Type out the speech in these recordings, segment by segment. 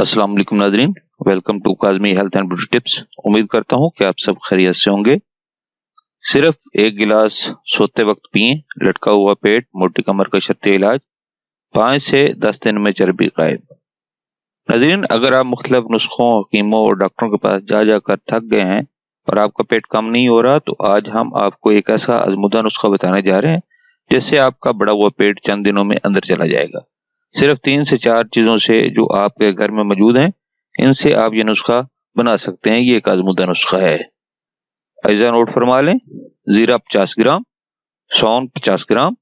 अस्सलाम वालेकुम नाज़रीन, welcome to Kazmi health and beauty tips. उम्मीद करता हूँ कि आप सब खैरियत से होंगे। सिर्फ एक गिलास सोते वक्त पिएं। लटका हुआ पेट, मोटी कमर का शर्ती इलाज, 5 से 10 दिन में चर्बी गायब। नाज़रीन, अगर आप मुख्तलिफ नुस्खों, हकीमों और डॉक्टरों के पास जा जाकर थक गए हैं और आपका पेट कम नहीं हो रहा, तो आज हम आपको एक ऐसा आजमुदा नुस्खा बताने जा रहे हैं जिससे आपका बड़ा हुआ पेट चंद दिनों में अंदर चला जाएगा। सिर्फ 3 से 4 चीजों से जो आपके घर में मौजूद हैं, इनसे आप ये नुस्खा बना सकते हैं। ये एक आजमुदा नुस्खा है। अज़ा नोट फरमा लें। जीरा 50 ग्राम, सौंफ 50 ग्राम,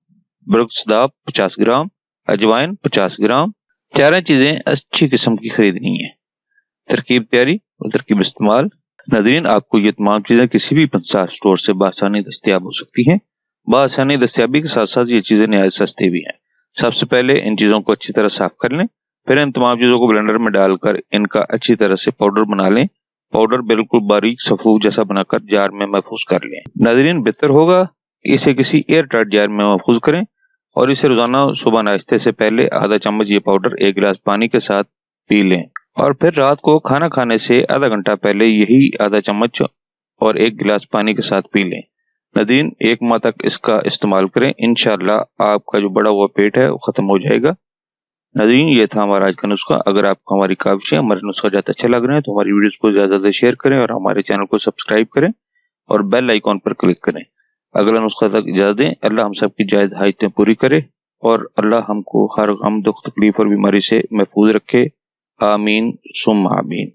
बरगद 50 ग्राम, अजवाइन 50 ग्राम। चारों चीजें अच्छी किस्म की खरीदनी है। तरकीब तैयारी और तरकीब इस्तेमाल। नाज़रीन, आपको ये तमाम चीजें किसी भी पंसार स्टोर से बआसानी दस्तयाब हो सकती हैं। बआसानी दस्तयाबी के साथ साथ ये चीजें नहायत सस्ती भी हैं। सबसे पहले इन चीजों को अच्छी तरह साफ कर लें। फिर इन तमाम चीजों को ब्लेंडर में डालकर इनका अच्छी तरह से पाउडर बना लें। पाउडर बिल्कुल बारीक सफूफ जैसा बनाकर जार में महफूज कर लें। नाज़रीन, बेहतर होगा इसे किसी एयर टाइट जार में महफूज करें और इसे रोजाना सुबह नाश्ते से पहले आधा चम्मच ये पाउडर 1 गिलास पानी के साथ पी लें और फिर रात को खाना खाने से आधा घंटा पहले यही आधा चम्मच और 1 गिलास पानी के साथ पी लें। नाज़रीन, 1 माह तक इसका इस्तेमाल करें। इंशाअल्लाह आपका जो बड़ा हुआ पेट है वो खत्म हो जाएगा। नाज़रीन, ये था हमारा आज का नुस्खा। अगर आपको हमारी काविशें, हमारे नुस्खा ज्यादा अच्छा लग रहे हैं तो हमारी वीडियोस को ज्यादा शेयर करें और हमारे चैनल को सब्सक्राइब करें और बेल आइकॉन पर क्लिक करें। अगला नुस्खा तक इजाजत दें। अल्लाह हम सब की जायज हाजतें पूरी करे और अल्लाह हमको हर गम, दुख, तकलीफ और बीमारी से महफूज रखे। आमीन सुम्मा आमीन।